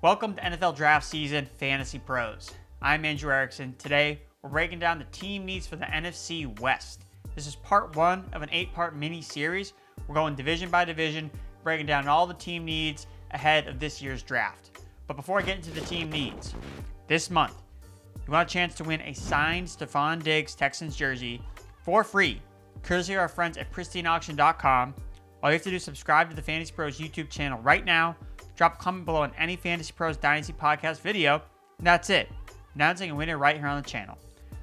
Welcome to NFL Draft Season Fantasy Pros. I'm Andrew Erickson. Today, we're breaking down the team needs for the NFC West. This is part one of an 8-part mini-series. We're going division by division, breaking down all the team needs ahead of this year's draft. But before I get into the team needs, this month, you want a chance to win a signed Stephon Diggs Texans jersey for free, courtesy of our friends at pristineauction.com. All you have to do is subscribe to the Fantasy Pros YouTube channel right now. Drop a comment below on any Fantasy Pros Dynasty podcast video, and that's it. Announcing a winner right here on the channel.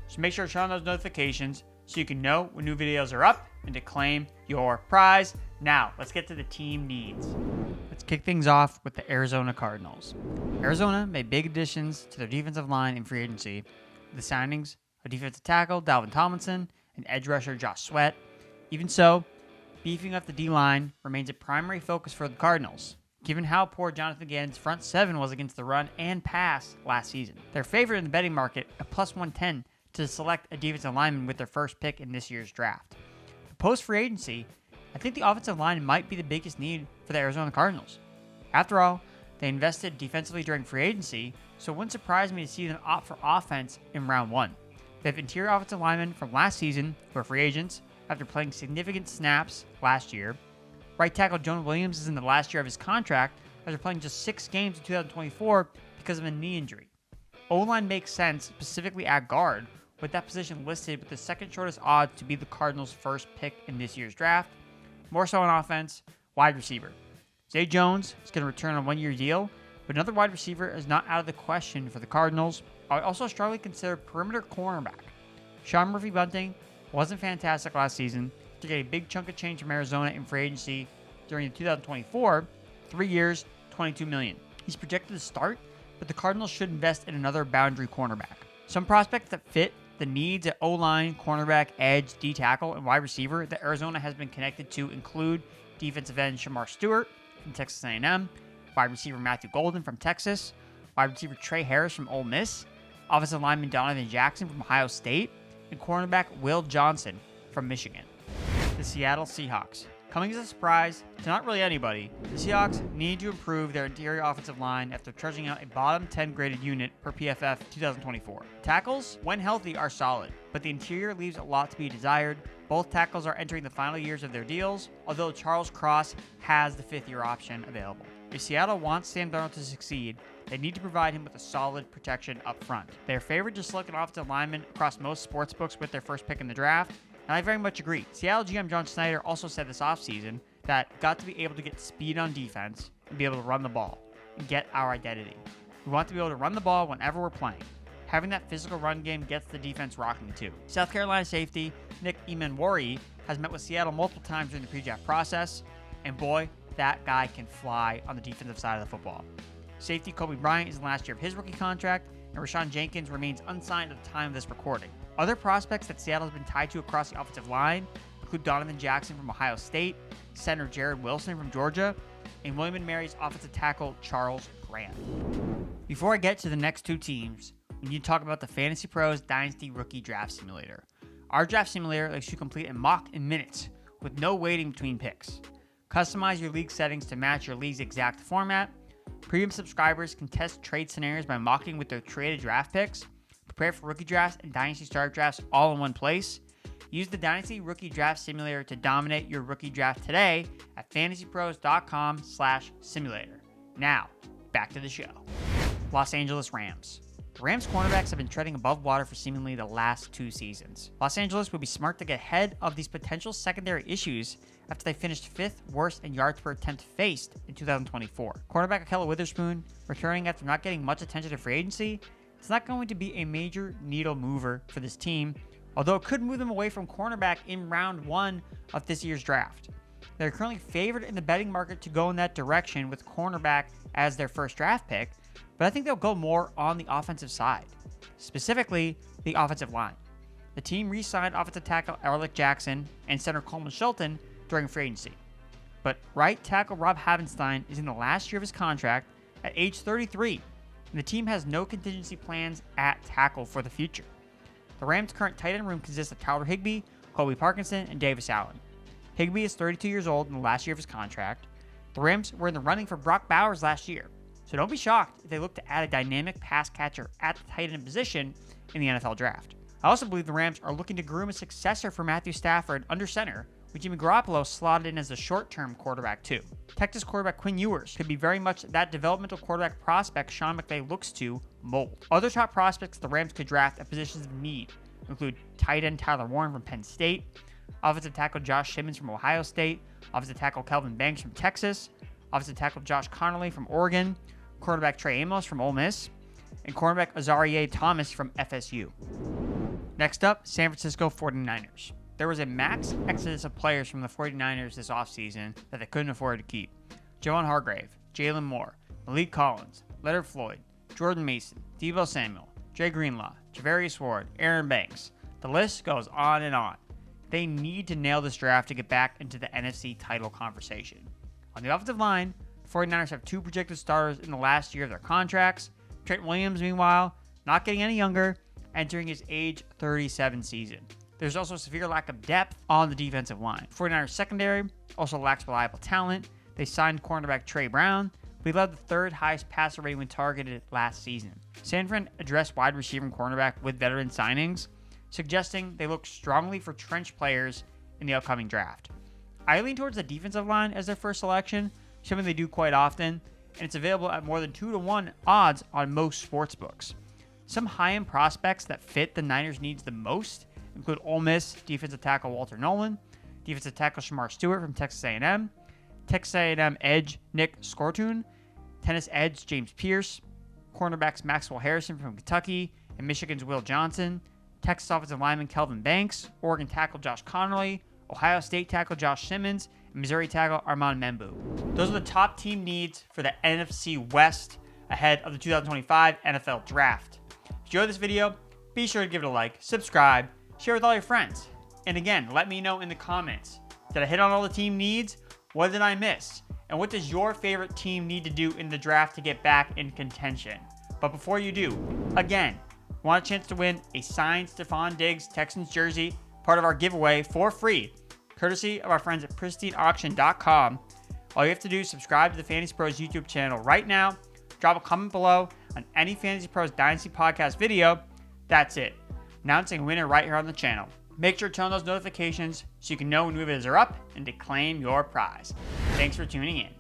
So make sure to turn on those notifications so you can know when new videos are up and to claim your prize. Now, let's get to the team needs. Let's kick things off with the Arizona Cardinals. Arizona made big additions to their defensive line in free agency with the signings of defensive tackle Donovan Tomlinson and edge rusher Josh Sweat. Even so, beefing up the D-line remains a primary focus for the Cardinals, given how poor Jonathan Gannon's front seven was against the run and pass last season. They're favored in the betting market at plus 110 to select a defensive lineman with their first pick in this year's draft. Post-free agency, I think the offensive line might be the biggest need for the Arizona Cardinals. After all, they invested defensively during free agency, so it wouldn't surprise me to see them opt for offense in round one. They have interior offensive linemen from last season who are free agents after playing significant snaps last year. Right tackle Jonah Williams is in the last year of his contract after playing just 6 games in 2024 because of a knee injury. O-line makes sense, specifically at guard, with that position listed with the second shortest odds to be the Cardinals' first pick in this year's draft. More so on offense, wide receiver. Zay Jones is going to return on a 1-year deal, but another wide receiver is not out of the question for the Cardinals. I would also strongly consider perimeter cornerback. Sean Murphy-Bunting wasn't fantastic last season to get a big chunk of change from Arizona in free agency during 2024, 3 years, $22 million. He's projected to start, but the Cardinals should invest in another boundary cornerback. Some prospects that fit the needs at O-line, cornerback, edge, D-tackle, and wide receiver that Arizona has been connected to include defensive end Shamar Stewart from Texas A&M, wide receiver Matthew Golden from Texas, wide receiver Trey Harris from Ole Miss, offensive lineman Donovan Jackson from Ohio State, and cornerback Will Johnson from Michigan. The Seattle Seahawks. Coming as a surprise to not really anybody, the Seahawks need to improve their interior offensive line after trudging out a bottom 10 graded unit per PFF 2024. Tackles, when healthy, are solid, but the interior leaves a lot to be desired. Both tackles are entering the final years of their deals, although Charles Cross has the 5th-year option available. If Seattle wants Sam Darnold to succeed, they need to provide him with a solid protection up front. They are favored to select an offensive lineman across most sportsbooks with their first pick in the draft, and I very much agree. Seattle GM John Schneider also said this offseason that got to be able to get speed on defense and be able to run the ball and get our identity. We want to be able to run the ball whenever we're playing. Having that physical run game gets the defense rocking too. South Carolina safety Nick Emanwari has met with Seattle multiple times during the pre-draft process, and boy, that guy can fly on the defensive side of the football. Safety Kobe Bryant is in the last year of his rookie contract, and Rashawn Jenkins remains unsigned at the time of this recording. Other prospects that Seattle has been tied to across the offensive line include Donovan Jackson from Ohio State, center Jared Wilson from Georgia, and William & Mary's offensive tackle Charles Grant. Before I get to the next two teams, we need to talk about the Fantasy Pros Dynasty Rookie Draft Simulator. Our draft simulator lets you complete a mock in minutes with no waiting between picks. Customize your league settings to match your league's exact format. Premium subscribers can test trade scenarios by mocking with their traded draft picks. Prepare for rookie drafts and dynasty startup drafts all in one place. Use the Dynasty Rookie Draft Simulator to dominate your rookie draft today at fantasypros.com/simulator. Now, back to the show. Los Angeles Rams. The Rams cornerbacks have been treading above water for seemingly the last 2 seasons. Los Angeles would be smart to get ahead of these potential secondary issues after they finished 5th worst in yards per attempt faced in 2024. Cornerback Ahkello Witherspoon, returning after not getting much attention in free agency, it's not going to be a major needle mover for this team, although it could move them away from cornerback in round 1 of this year's draft. They're currently favored in the betting market to go in that direction with cornerback as their first draft pick, but I think they'll go more on the offensive side, specifically the offensive line. The team re-signed offensive tackle Erlich Jackson and center Coleman Shelton during free agency, but right tackle Rob Havenstein is in the last year of his contract at age 33, and the team has no contingency plans at tackle for the future. The Rams' current tight end room consists of Tyler Higbee, Colby Parkinson, and Davis Allen. Higbee is 32 years old in the last year of his contract. The Rams were in the running for Brock Bowers last year. So don't be shocked if they look to add a dynamic pass catcher at the tight end position in the NFL draft. I also believe the Rams are looking to groom a successor for Matthew Stafford under center, with Jimmy Garoppolo slotted in as a short-term quarterback too. Texas quarterback Quinn Ewers could be very much that developmental quarterback prospect Sean McVay looks to mold. Other top prospects the Rams could draft at positions of need include tight end Tyler Warren from Penn State, offensive tackle Josh Simmons from Ohio State, offensive tackle Kelvin Banks from Texas, offensive tackle Josh Connolly from Oregon, cornerback Trey Amos from Ole Miss, and cornerback Azareye'h Thomas from FSU. Next up, San Francisco 49ers. There was a max exodus of players from the 49ers this offseason that they couldn't afford to keep. Javon Hargrave, Jalen Moore, Malik Collins, Leonard Floyd, Jordan Mason, Deebo Samuel, Dre Greenlaw, Javarius Ward, Aaron Banks. The list goes on and on. They need to nail this draft to get back into the NFC title conversation. On the offensive line, the 49ers have 2 projected starters in the last year of their contracts. Trent Williams, meanwhile, not getting any younger, entering his age 37 season. There's also a severe lack of depth on the defensive line. 49ers secondary also lacks reliable talent. They signed cornerback Trey Brown, but he led the 3rd highest passer rating when targeted last season. San Fran addressed wide receiver and cornerback with veteran signings, suggesting they look strongly for trench players in the upcoming draft. I lean towards the defensive line as their first selection, something they do quite often, and it's available at more than 2-to-1 odds on most sportsbooks. Some high-end prospects that fit the Niners' needs the most include Ole Miss defensive tackle Walter Nolan, defensive tackle Shamar Stewart from Texas A&M, Texas A&M edge Nick Skortun, Tennessee edge James Pearce, cornerbacks Maxwell Harrison from Kentucky, and Michigan's Will Johnson, Texas offensive lineman Kelvin Banks, Oregon tackle Josh Connolly, Ohio State tackle Josh Simmons, and Missouri tackle Armand Membu. Those are the top team needs for the NFC West ahead of the 2025 NFL Draft. If you enjoyed this video, be sure to give it a like, subscribe, share with all your friends. And again, let me know in the comments. Did I hit on all the team needs? What did I miss? And what does your favorite team need to do in the draft to get back in contention? But before you do, again, want a chance to win a signed Stephon Diggs Texans jersey, part of our giveaway for free, courtesy of our friends at pristineauction.com. All you have to do is subscribe to the Fantasy Pros YouTube channel right now, drop a comment below on any Fantasy Pros Dynasty podcast video. That's it. Announcing a winner right here on the channel. Make sure to turn on those notifications so you can know when new videos are up and to claim your prize. Thanks for tuning in.